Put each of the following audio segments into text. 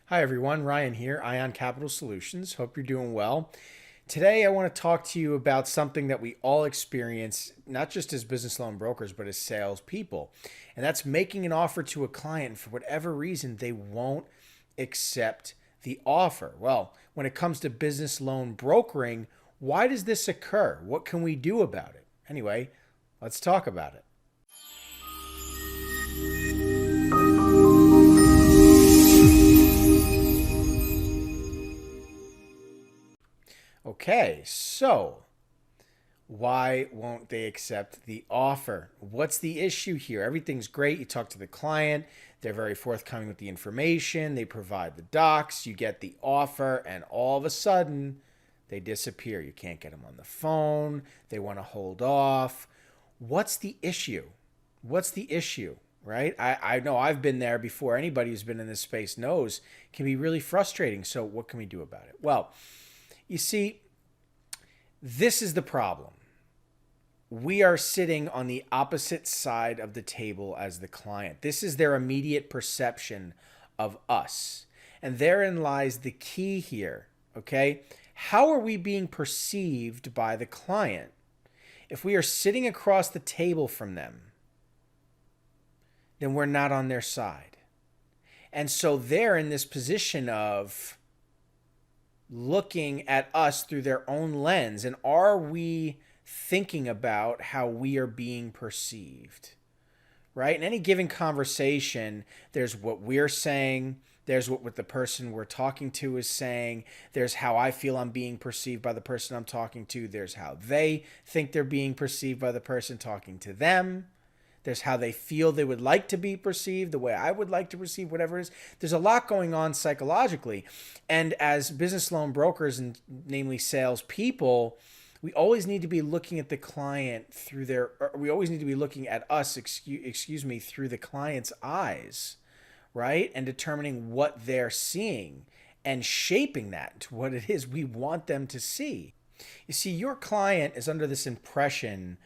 Hi everyone, Ryan here, Ion Capital Solutions. Hope you're doing well. Today I want to talk to you about something that we all experience, not just as business loan brokers, but as salespeople. And that's making an offer to a client, and for whatever reason, they won't accept the offer. Well, when it comes to business loan brokering, why does this occur? What can we do about it? Anyway, let's talk about it. Okay, so why won't they accept the offer? What's the issue here? Everything's great. You talk to the client, they're very forthcoming with the information, they provide the docs, you get the offer, and all of a sudden they disappear. You can't get them on the phone, they want to hold off. What's the issue? What's the issue? Right? I know I've been there before. Anybody who's been in this space knows it can be really frustrating. So, what can we do about it? Well, you see, this is the problem. We are sitting on the opposite side of the table as the client. This is their immediate perception of us. And therein lies the key here, okay? How are we being perceived by the client? If we are sitting across the table from them, then we're not on their side. And so they're in this position of looking at us through their own lens. And are we thinking about how we are being perceived? Right? In any given conversation, there's what we're saying, there's what the person we're talking to is saying, there's how I feel I'm being perceived by the person I'm talking to, there's how they think they're being perceived by the person talking to them. There's how they feel they would like to be perceived, the way I would like to perceive whatever it is. There's a lot going on psychologically. And as business loan brokers, and namely salespeople, we always need to be looking at the client through we always need to be looking at us, excuse me, through the client's eyes, right? And determining what they're seeing and shaping that to what it is we want them to see. You see, your client is under this impression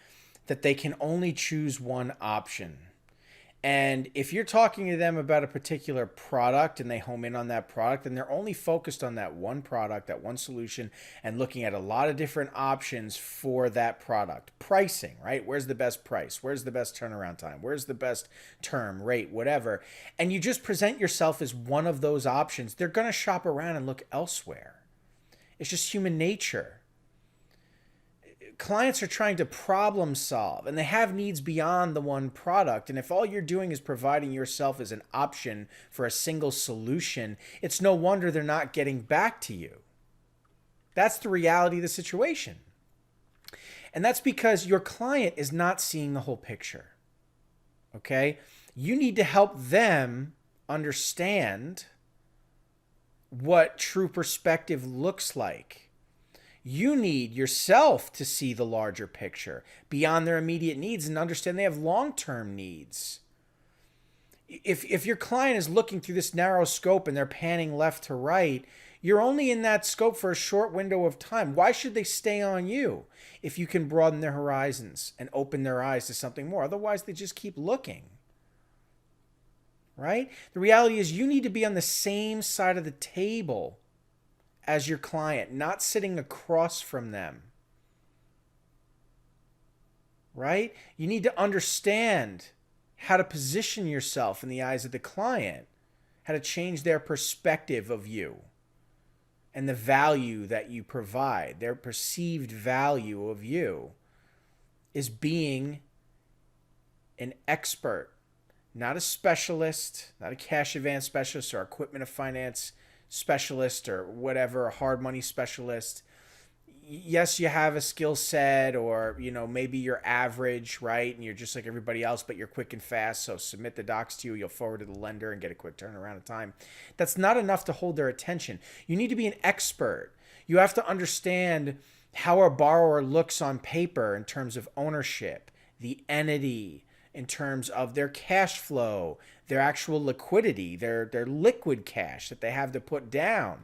that they can only choose one option. And if you're talking to them about a particular product and they home in on that product, and they're only focused on that one product, that one solution, and looking at a lot of different options for that product. Pricing, right? Where's the best price? Where's the best turnaround time? Where's the best term, rate, whatever? And you just present yourself as one of those options. They're going to shop around and look elsewhere. It's just human nature. Clients are trying to problem solve and they have needs beyond the one product. And if all you're doing is providing yourself as an option for a single solution, it's no wonder they're not getting back to you. That's the reality of the situation. And that's because your client is not seeing the whole picture. Okay? You need to help them understand what true perspective looks like. You need yourself to see the larger picture beyond their immediate needs and understand they have long-term needs. If your client is looking through this narrow scope and they're panning left to right, you're only in that scope for a short window of time. Why should they stay on you if you can broaden their horizons and open their eyes to something more? Otherwise, they just keep looking. Right? The reality is you need to be on the same side of the table as your client, not sitting across from them. Right? You need to understand how to position yourself in the eyes of the client, how to change their perspective of you and the value that you provide. Their perceived value of you is being an expert, not a specialist, not a cash advance specialist or equipment of finance specialist or whatever, a hard money specialist. Yes, you have a skill set, or maybe you're average, right? And you're just like everybody else, but you're quick and fast. So submit the docs to you, you'll forward to the lender and get a quick turnaround of time. That's not enough to hold their attention. You need to be an expert. You have to understand how a borrower looks on paper in terms of ownership, the entity, in terms of their cash flow, their actual liquidity, their liquid cash that they have to put down,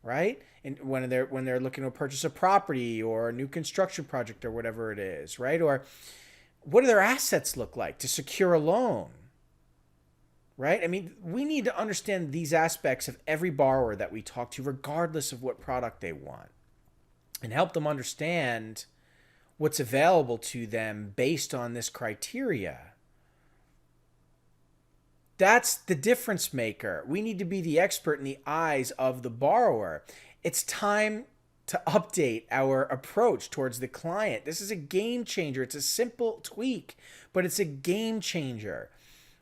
right? And when they're looking to purchase a property or a new construction project or whatever it is, right? Or what do their assets look like to secure a loan, right? I mean, we need to understand these aspects of every borrower that we talk to, regardless of what product they want, and help them understand what's available to them based on this criteria. That's the difference maker. We need to be the expert in the eyes of the borrower. It's time to update our approach towards the client. This is a game changer. It's a simple tweak, but it's a game changer.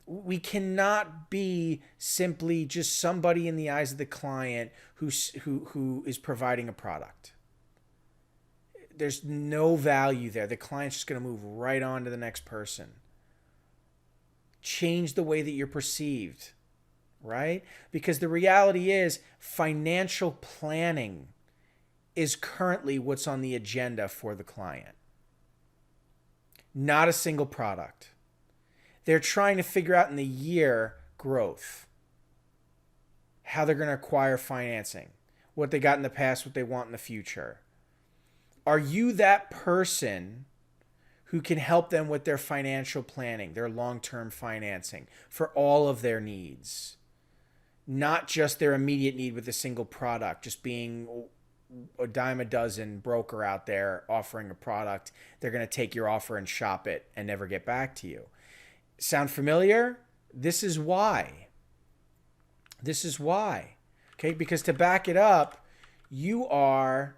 We cannot be simply just somebody in the eyes of the client who is providing a product. There's no value there. The client's just going to move right on to the next person. Change the way that you're perceived, right? Because the reality is financial planning is currently what's on the agenda for the client. Not a single product. They're trying to figure out in the year growth, how they're going to acquire financing, what they got in the past, what they want in the future. Are you that person who can help them with their financial planning, their long-term financing for all of their needs? Not just their immediate need with a single product, just being a dime a dozen broker out there offering a product. They're going to take your offer and shop it and never get back to you. Sound familiar? This is why. This is why. Okay, because to back it up, you are,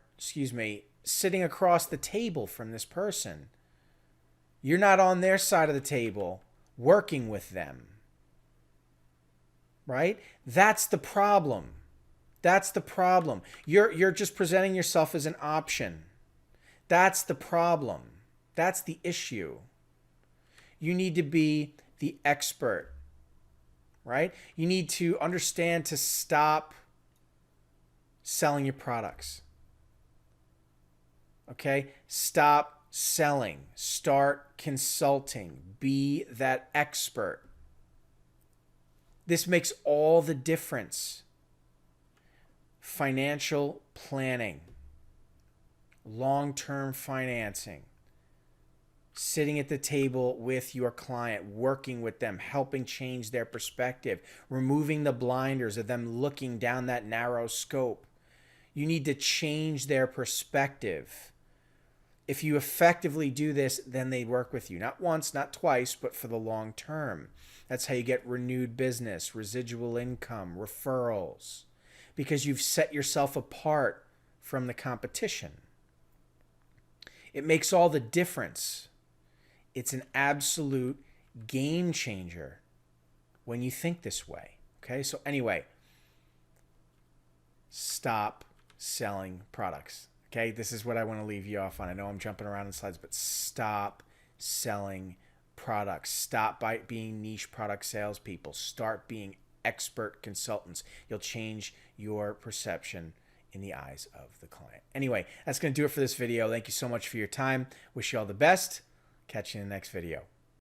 sitting across the table from this person. You're not on their side of the table working with them. Right? That's the problem. That's the problem. You're just presenting yourself as an option. That's the problem. That's the issue. You need to be the expert. Right? You need to understand to stop selling your products. Okay? Stop selling. Start consulting. Be that expert. This makes all the difference. Financial planning, long-term financing, sitting at the table with your client, working with them, helping change their perspective, removing the blinders of them looking down that narrow scope. You need to change their perspective. If you effectively do this, then they work with you. Not once, not twice, but for the long term. That's how you get renewed business, residual income, referrals, because you've set yourself apart from the competition. It makes all the difference. It's an absolute game changer when you think this way. Okay, so anyway, stop selling products. Okay, this is what I want to leave you off on. I know I'm jumping around in slides, but stop selling products. Stop by being niche product salespeople. Start being expert consultants. You'll change your perception in the eyes of the client. Anyway, that's going to do it for this video. Thank you so much for your time. Wish you all the best. Catch you in the next video.